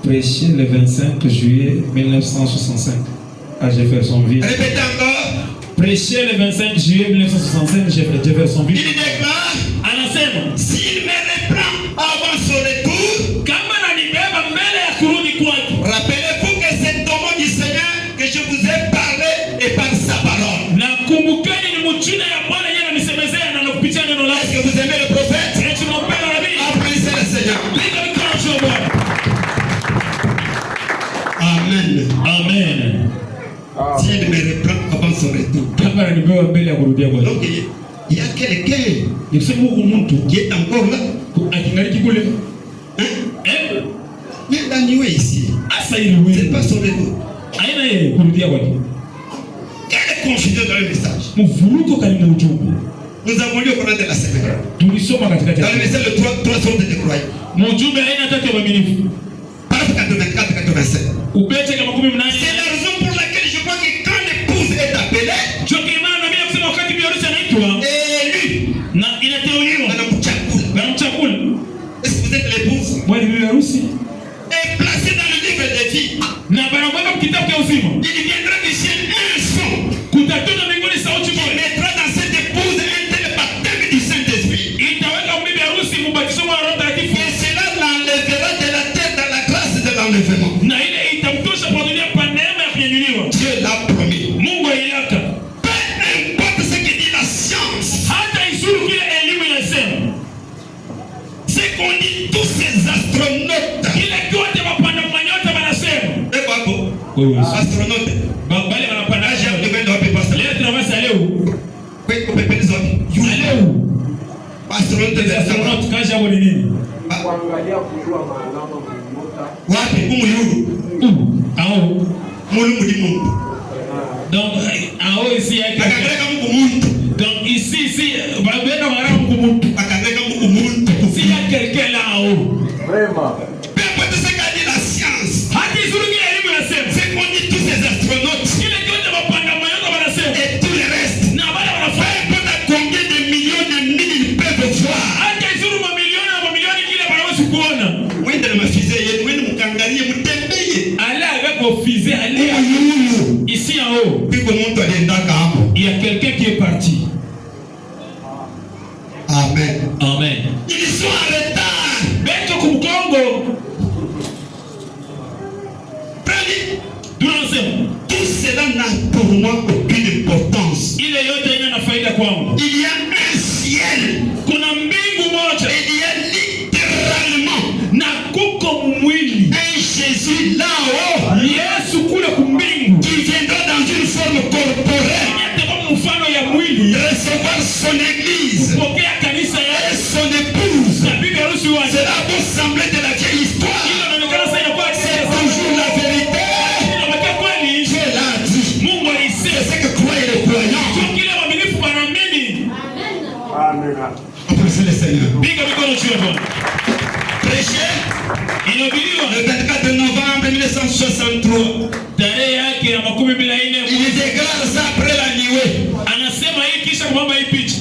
Prêché le 25 juillet 1965 à Jeffersonville. Répétez encore. Prêché le 25 juillet 1965 à Jeffersonville. Il déclare, anasema s'il me reprend avant son retour, kama ananibeba mbele ya kurudi kwake. Rappelez-vous que c'est au nom du Seigneur que je vous ai parlé et par sa parole. Na kumbukeni ni mjina ya Bwana yeye ananisemezea na nakupitia neno lake. Est-ce que vous aimez le prophète? Eti mnampenda nabii? Applaudissez le Seigneur. Piga mikono juu Bwana. Amen. Amen. S'il me reprend avant son retour. Kama ananibeba mbele ya kurudia kwake. Donc il y a quelqu'un qui est encore là. Akingaliki kule. Mais la nuit ici. C'est pas son retour. Aina yeye kurudia kwake. Quelle confusion dans le message. Mvuruko katika ujumbe. Nous avons lu au cours de la semaine. Tulisoma katikati. Dans le message de 3 sortes de croyants. Mjumbe aina tatu ya waaminifu. Paragraphe 84-87. Upete kama 18. C'est la raison pour laquelle je crois que quand l'épouse est appelée, Jokimana na mimi kusema wakati biharusi anaitwa élu na inateuliwa na mchakula. na mchakula. Est-ce que vous êtes l'épouse? Moi ni bibi harusi. Est placé dans le livre de vie. Na barabara kitabu cha uzima. Il viendra du ciel un son. Kutatoka mbinguni sauti moja. Il mettra dans cette épouse un tel baptême du Saint-Esprit. Itaweka bibi harusi mbatizo wa Roho Mtakatifu. Et cela l'enlèvera de la terre dans la grâce de l'enlèvement. Na ile itamtosha kwa dunia kwa neema ya kunyanyuliwa. Dieu l'a promis. Mungu aliaka. Peu importe ce que dit la science. Hata izuru kile elimu inasema. C'est qu'on dit tous ces astronautes. Kile kiote mapanda manyota wanasema. Et babo. Astronaute. Bale wanapanda aje kwenda wapi pastor? Leo tunaweza leo. Kwa hiyo pepeni zote. Leo. Astronaute za astronaute kazi hapo ni nini? Kuangalia kujua maalama mnyota. Wapi umuyuru? Au Mulungu ni Mungu. Donc au ici yake. Akakaleka Mungu muntu. Donc ici babena mara Mungu muntu. Akakaleka Mungu muntu. Si ya quelqu'un là-haut. Vraiment. Peu importe ce qu'a dit la science. Hadi izuru kile elimu inasema. C'est qu'on dit tous ces astronautes. Kile kiote mapanda manyota wanasema. Et tout le reste. Na wale wanafanya peu importe combien de millions de mille ils peuvent voir. Hata izuru mamilioni na mamilioni kile wanaweza kuona. Wende na mafize yenu, wende mkangalie mtembeye. Allez avec vos fusées, allez ici en haut. Piko mtu aliendaka hapo. Il y a quelqu'un qui est parti. Amen. Amen. Ils sont en retard. Beko kumkongo. Tout cela n'a pour moi aucune importance. Ile yote ina faida kwangu. Il y a un ciel. Kuna mbingu moja. Il y a littéralement na kuko mwili. Un Jésus là-haut. Yesu kule kumbingu. Qui viendra dans une forme corporelle. Mfano ya mwili. Recevoir son église. Kupokea kanisa et son épouse. Na bibi harusi wake. Cela peut sembler de la vieille histoire. Ile inaonekana sasa inakuwa c'est toujours la vérité. Dieu l'a dit. Mungu alisema. C'est que croyez les croyants. Kile waaminifu wanaamini. Amen. Applaudissez le Seigneur. Piga mikono juu Bwana. Prêché. Inahubiriwa le 24 novembre 1963. Tarehe yake ya 14. Il déclare ça après la nuée. Anasema hii kisha kwamba hii picha.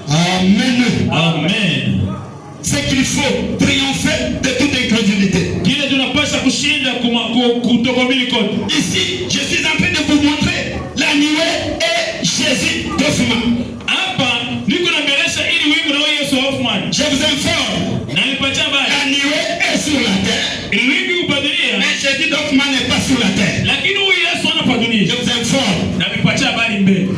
Amen. Amen. C'est qu'il faut triompher de toute incrédulité. Kile tunapaswa kushinda kutokomili kote. Ici, je suis en train de vous montrer la nuée et Jésus d'Hoffmann. Hapa niko namelesha ili wingu na Yesu Hoffmann. Je vous informe. Na nipatia habari. La nuée est sur la terre. Wingu ubadilia. Mais Jésus d'Hoffmann n'est pas sur la terre. Lakini huyu Yesu hapa dunia. Je vous informe. Na nipatia habari mbele.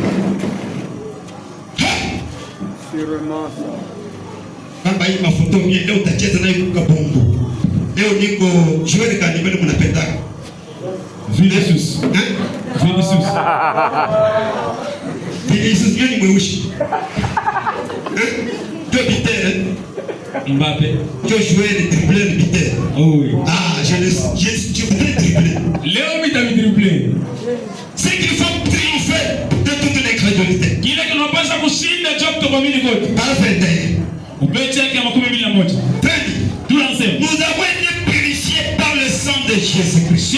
Kama hii mafoto mimi leo utacheza nayo kwa bongo. Leo niko Joel kanibele mnapenda. Vinicius. Vinicius. Vinicius ni mweusi. Deux bitaires. Mbappé. Tu jouais le triplé de bitaire. Oh oui. Ah, je voudrais tripler. Léo mita triplé. C'est qu'il faut triompher de toute l'incrédulité. Kile kinapaswa kushinda job tokomili kote. Parfait. Upete yake 21. Nous avons été purifiés par le sang de Jésus-Christ.